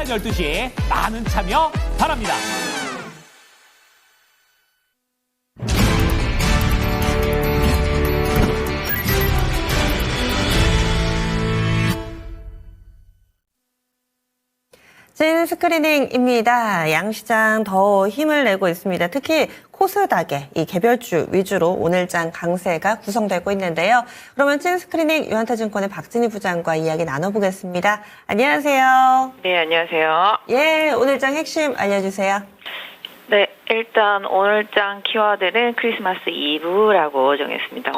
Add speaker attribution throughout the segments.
Speaker 1: 12시에 많은 참여 바랍니다.
Speaker 2: 찐 스크리닝입니다. 양시장 더 힘을 내고 있습니다. 특히 코스닥의 이 개별주 위주로 오늘장 강세가 구성되고 있는데요. 그러면 찐 스크리닝 유한타증권의 박진희 부장과 이야기 나눠보겠습니다. 안녕하세요.
Speaker 3: 네, 안녕하세요.
Speaker 2: 예, 오늘장 핵심 알려주세요.
Speaker 3: 네, 일단 오늘장 키워드는 크리스마스 이브라고 정했습니다.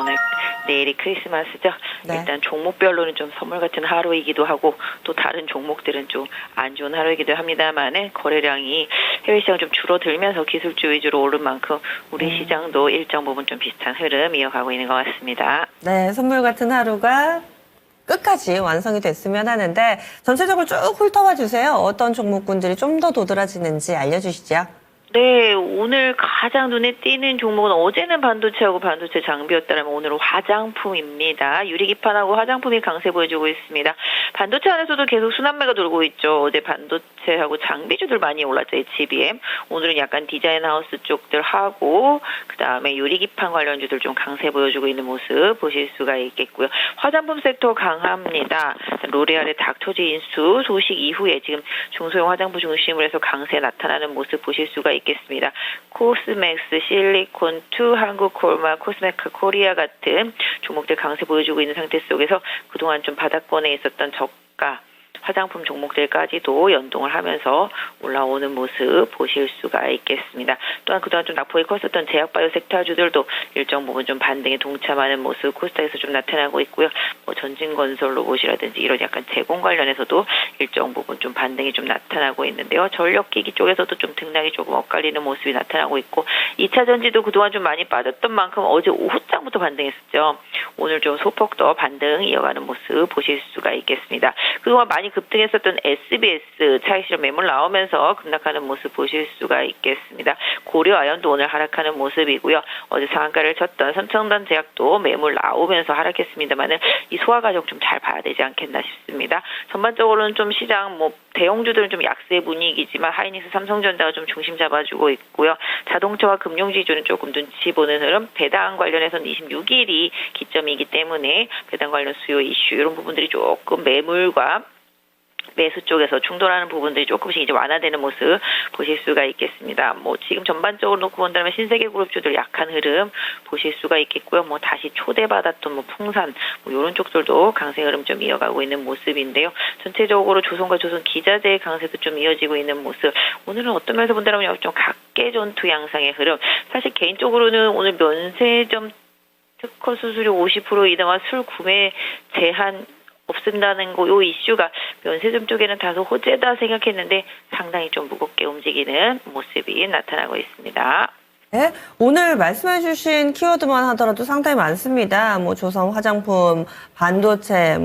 Speaker 3: 내일이 크리스마스죠.
Speaker 2: 네.
Speaker 3: 일단 종목별로는 좀 선물 같은 하루이기도 하고 또 다른 종목들은 좀 안 좋은 하루이기도 합니다만은 거래량이 해외 시장 좀 줄어들면서 기술주 위주로 오른 만큼 우리 시장도 일정 부분 좀 비슷한 흐름 이어가고 있는 것 같습니다.
Speaker 2: 네, 선물 같은 하루가 끝까지 완성이 됐으면 하는데 전체적으로 쭉 훑어봐 주세요. 어떤 종목군들이 좀 더 도드라지는지 알려주시죠.
Speaker 3: 네, 오늘 가장 눈에 띄는 종목은 어제는 반도체하고 반도체 장비였다면 오늘은 화장품입니다. 유리기판하고 화장품이 강세 보여주고 있습니다. 반도체 안에서도 계속 순환매가 돌고 있죠. 어제 반도체하고 장비주들 많이 올랐죠. HBM. 오늘은 약간 디자인 하우스 쪽들 하고 그다음에 유리기판 관련주들 좀 강세 보여주고 있는 모습 보실 수가 있겠고요. 화장품 섹터 강합니다. 로레알의 닥터지 인수 소식 이후에 지금 중소형 화장품 중심으로 해서 강세 나타나는 모습 보실 수가 있겠습니다. 코스맥스, 실리콘2, 한국콜마, 코스메카 코리아 같은 종목들 강세 보여주고 있는 상태 속에서 그동안 좀 바닥권에 있었던 저가 화장품 종목들까지도 연동을 하면서 올라오는 모습 보실 수가 있겠습니다. 또한 그동안 좀 낙폭이 컸었던 제약바이오 섹터주들도 일정 부분 좀 반등에 동참하는 모습 코스닥에서 좀 나타나고 있고요. 전진건설 로봇이라든지 이런 약간 제공 관련해서도 일정 부분 좀 반등이 좀 나타나고 있는데요. 전력기기 쪽에서도 좀 등락이 조금 엇갈리는 모습이 나타나고 있고 2차 전지도 그동안 좀 많이 빠졌던 만큼 어제 오후장부터 반등했었죠. 오늘 좀 소폭 더 반등 이어가는 모습 보실 수가 있겠습니다. 그동안 많이 급등했었던 SBS 차익실현 매물 나오면서 급락하는 모습 보실 수가 있겠습니다. 고려아연도 오늘 하락하는 모습이고요. 어제 상한가를 쳤던 삼성단 제약도 매물 나오면서 하락했습니다만은 이 소화 과정 좀 잘 봐야 되지 않겠나 싶습니다. 전반적으로는 좀 시장 대형주들은 좀 약세 분위기지만 하이닉스, 삼성전자가 좀 중심 잡아주고 있고요. 자동차와 금융지주는 조금 눈치 보는 흐름. 배당 관련해서는 26일이 기점이기 때문에 배당 관련 수요 이슈 이런 부분들이 조금 매물과 매수 쪽에서 충돌하는 부분들이 조금씩 이제 완화되는 모습 보실 수가 있겠습니다. 지금 전반적으로 놓고 본다면 신세계 그룹주들 약한 흐름 보실 수가 있겠고요. 다시 초대받았던 풍산 이런 쪽들도 강세 흐름 좀 이어가고 있는 모습인데요. 전체적으로 조선과 조선 기자재의 강세도 좀 이어지고 있는 모습. 오늘은 어떤 면에서 본다면 좀 각계 전투 양상의 흐름. 사실 개인적으로는 오늘 면세점 특허 수수료 50% 이상화 술 구매 제한 없앤다는 요 이슈가 면세점 쪽에는 다소 호재다 생각했는데 상당히 좀 무겁게 움직이는 모습이 나타나고 있습니다.
Speaker 2: 네, 오늘 말씀해주신 키워드만 하더라도 상당히 많습니다. 조선 화장품, 반도체,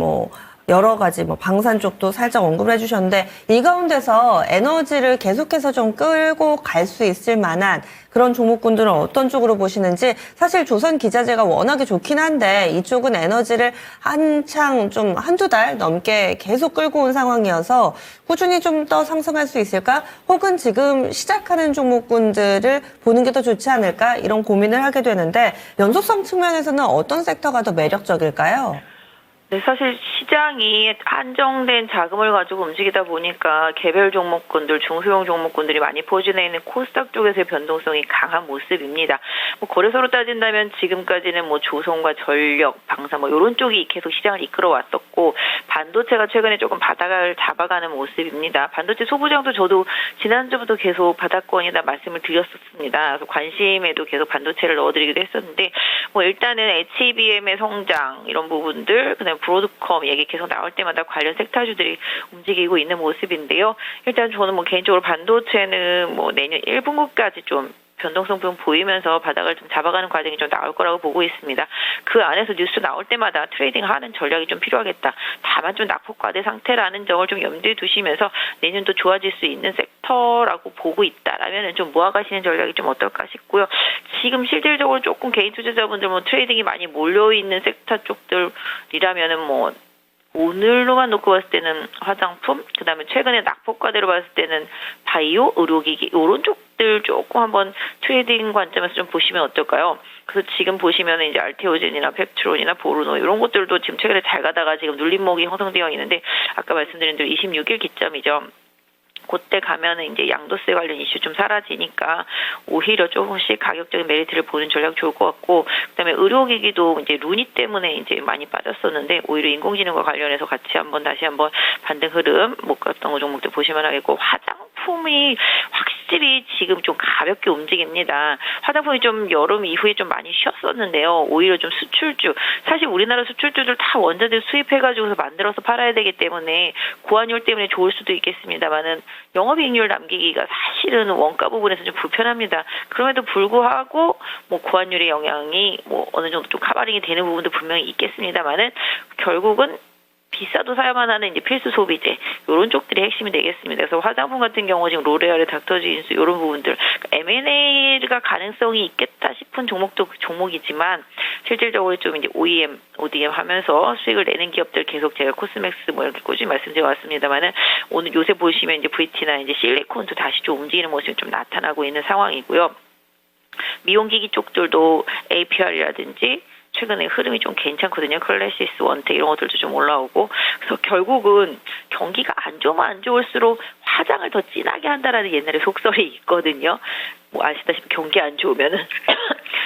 Speaker 2: 여러 가지 방산 쪽도 살짝 언급을 해주셨는데 이 가운데서 에너지를 계속해서 좀 끌고 갈 수 있을 만한 그런 종목군들은 어떤 쪽으로 보시는지 사실 조선 기자재가 워낙에 좋긴 한데 이쪽은 에너지를 한창 좀 한두 달 넘게 계속 끌고 온 상황이어서 꾸준히 좀 더 상승할 수 있을까? 혹은 지금 시작하는 종목군들을 보는 게 더 좋지 않을까? 이런 고민을 하게 되는데 연속성 측면에서는 어떤 섹터가 더 매력적일까요?
Speaker 3: 네, 사실 시장이 한정된 자금을 가지고 움직이다 보니까 개별 종목군들, 중소형 종목군들이 많이 포진해 있는 코스닥 쪽에서의 변동성이 강한 모습입니다. 거래소로 따진다면 지금까지는 조선과 전력, 방산 이런 쪽이 계속 시장을 이끌어 왔었고 반도체가 최근에 조금 바닥을 잡아가는 모습입니다. 반도체 소부장도 저도 지난주부터 계속 바닥권이다 말씀을 드렸었습니다. 그래서 관심에도 계속 반도체를 넣어드리기도 했었는데 일단은 HBM의 성장 이런 부분들 그다음에 브로드컴 얘기 계속 나올 때마다 관련 섹터주들이 움직이고 있는 모습인데요. 일단 저는 개인적으로 반도체는 내년 1분기까지 좀 변동성 좀 보이면서 바닥을 좀 잡아가는 과정이 좀 나올 거라고 보고 있습니다. 그 안에서 뉴스 나올 때마다 트레이딩하는 전략이 좀 필요하겠다. 다만 좀 낙폭과대 상태라는 점을 좀 염두에 두시면서 내년도 좋아질 수 있는 섹터라고 보고 있다라면 좀 모아가시는 전략이 좀 어떨까 싶고요. 지금 실질적으로 조금 개인 투자자분들 트레이딩이 많이 몰려있는 섹터 쪽들이라면은 오늘로만 놓고 봤을 때는 화장품, 그다음에 최근에 낙폭과대로 봤을 때는 바이오, 의료기기 이런 쪽들 조금 한번 트레이딩 관점에서 좀 보시면 어떨까요? 그래서 지금 보시면 이제 알테오젠이나 펩트론이나 보르노 이런 것들도 지금 최근에 잘 가다가 지금 눌림목이 형성되어 있는데 아까 말씀드린 대로 26일 기점이죠. 그때 가면은 이제 양도세 관련 이슈 좀 사라지니까 오히려 조금씩 가격적인 메리트를 보는 전략 좋을 것 같고, 그다음에 의료기기도 이제 루니 때문에 이제 많이 빠졌었는데 오히려 인공지능과 관련해서 같이 다시 한번 반등 흐름 못 갔던 종목들 보시면 하겠고, 화장품이 확실히 지금 좀 가볍게 움직입니다. 화장품이 좀 여름 이후에 좀 많이 쉬었었는데요. 오히려 좀 수출주, 사실 우리나라 수출주들 다 원자재 수입해가지고서 만들어서 팔아야 되기 때문에 고환율 때문에 좋을 수도 있겠습니다만은 영업이익률 남기기가 사실은 원가 부분에서 좀 불편합니다. 그럼에도 불구하고 뭐 고환율의 영향이 뭐 어느 정도 좀 카바링이 되는 부분도 분명히 있겠습니다만은 결국은 비싸도 사야만 하는 이제 필수 소비재 이런 쪽들이 핵심이 되겠습니다. 그래서 화장품 같은 경우 지금 로레알의 닥터진스 이런 부분들 M&A가 가능성이 있겠다 싶은 종목도 종목이지만 실질적으로 좀 이제 OEM, ODM 하면서 수익을 내는 기업들 계속 제가 코스맥스 뭐 이렇게 꾸준히 말씀드려 왔습니다만은 오늘 요새 보시면 이제 VT나 이제 실리콘도 다시 좀 움직이는 모습이 좀 나타나고 있는 상황이고요. 미용기기 쪽들도 APR이라든지 최근에 흐름이 좀 괜찮거든요. 클래시스, 원텍 이런 것들도 좀 올라오고, 그래서 결국은 경기가 안 좋으면 안 좋을수록 화장을 더 진하게 한다라는 옛날에 속설이 있거든요. 뭐 아시다시피 경기 안 좋으면은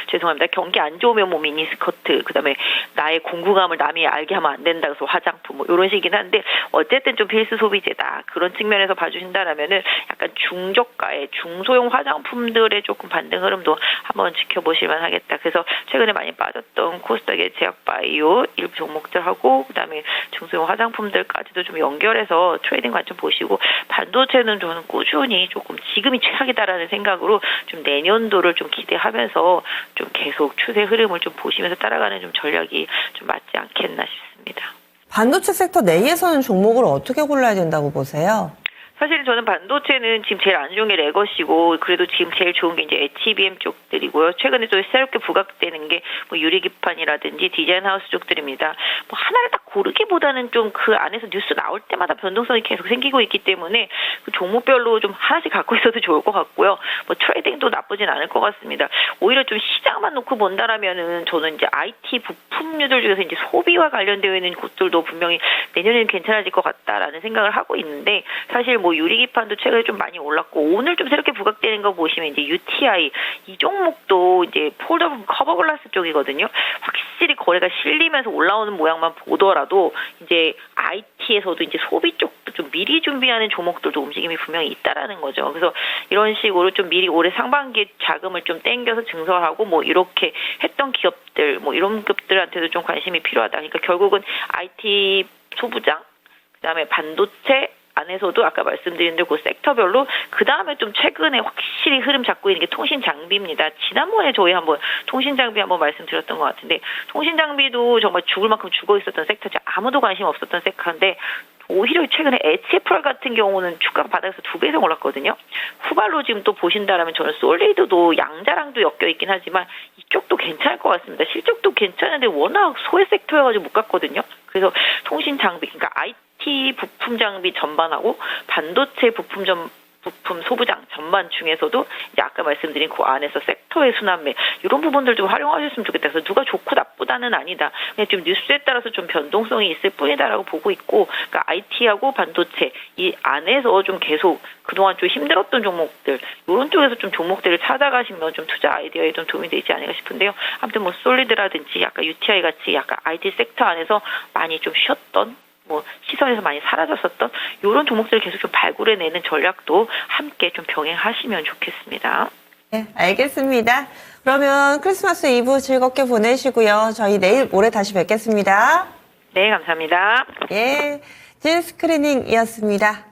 Speaker 3: 죄송합니다. 경기 안 좋으면 뭐 미니스커트, 그다음에 나의 공부감을 남이 알게 하면 안 된다. 그래서 화장품 뭐 이런 식이긴 한데 어쨌든 좀 필수 소비재다. 그런 측면에서 봐주신다라면은 약간 중저가의 중소형 화장품들의 조금 반등 흐름도 한번 지켜보실만 하겠다. 그래서 최근에 많이 빠졌던 코스닥의 제약바이오 일부 종목들하고 그다음에 중소형 화장품들까지도 좀 연결해서 트레이딩 관점 보시고, 반도체는 저는 꾸준히 조금 지금이 최악이다라는 생각으로 좀 내년도를 좀 기대하면서 좀 계속 추세 흐름을 좀 보시면서 따라가는 좀 전략이 좀 맞지 않겠나 싶습니다.
Speaker 2: 반도체 섹터 내에서는 종목을 어떻게 골라야 된다고 보세요?
Speaker 3: 사실 저는 반도체는 지금 제일 안 좋은 게 레거시고, 그래도 지금 제일 좋은 게 이제 HBM 쪽들이고요. 최근에 또 새롭게 부각되는 게 뭐 유리기판이라든지 디자인 하우스 쪽들입니다. 뭐 하나를 딱 고르기보다는 좀 그 안에서 뉴스 나올 때마다 변동성이 계속 생기고 있기 때문에 그 종목별로 좀 하나씩 갖고 있어도 좋을 것 같고요. 뭐 트레이딩도 나쁘진 않을 것 같습니다. 오히려 좀 시장만 놓고 본다라면은 저는 이제 IT 부품류들 중에서 이제 소비와 관련되어 있는 곳들도 분명히 내년에는 괜찮아질 것 같다라는 생각을 하고 있는데, 사실 뭐 유리기판도 최근에 좀 많이 올랐고 오늘 좀 새롭게 부각되는 거 보시면 이제 UTI 이 종목도 이제 폴더블 커버글라스 쪽이거든요. 확실히 거래가 실리면서 올라오는 모양만 보더라도 이제 IT에서도 이제 소비 쪽도 좀 미리 준비하는 종목들도 움직임이 분명히 있다라는 거죠. 그래서 이런 식으로 좀 미리 올해 상반기에 자금을 좀 땡겨서 증설하고 뭐 이렇게 했던 기업들 뭐 이런 기업들한테도 좀 관심이 필요하다. 그러니까 결국은 IT 소부장, 그다음에 반도체 안에서도 아까 말씀드린 대로 그 섹터별로, 그 다음에 좀 최근에 확실히 흐름 잡고 있는 게 통신 장비입니다. 지난번에 저희 한번 통신 장비 한번 말씀드렸던 것 같은데, 통신 장비도 정말 죽을 만큼 죽어 있었던 섹터죠. 아무도 관심 없었던 섹터인데 오히려 최근에 HFR 같은 경우는 주가가 바닥에서 2배 이상 올랐거든요. 후발로 지금 또 보신다라면 저는 솔리드도 양자랑도 엮여 있긴 하지만 이쪽도 괜찮을 것 같습니다. 실적도 괜찮은데 워낙 소외 섹터여가지고 못 갔거든요. 그래서 통신 장비, 그러니까 IT 부품 장비 전반하고 반도체 부품 소부장 전반 중에서도 이제 아까 말씀드린 그 안에서 섹터의 순환매 이런 부분들 좀 활용하셨으면 좋겠다. 그래서 누가 좋고 나쁘다는 아니다. 그냥 좀 뉴스에 따라서 좀 변동성이 있을 뿐이다라고 보고 있고, 그러니까 IT하고 반도체 이 안에서 좀 계속 그동안 좀 힘들었던 종목들 이런 쪽에서 좀 종목들을 찾아가시면 좀 투자 아이디어에 좀 도움이 되지 않을까 싶은데요. 아무튼 뭐 솔리드라든지 약간 UTI 같이 약간 IT 섹터 안에서 많이 좀 쉬었던 뭐 시선에서 많이 사라졌었던 이런 종목들을 계속 좀 발굴해내는 전략도 함께 좀 병행하시면 좋겠습니다.
Speaker 2: 네, 알겠습니다. 그러면 크리스마스 이브 즐겁게 보내시고요. 저희 내일 모레 다시 뵙겠습니다.
Speaker 3: 네, 감사합니다.
Speaker 2: 예, 진 스크리닝이었습니다.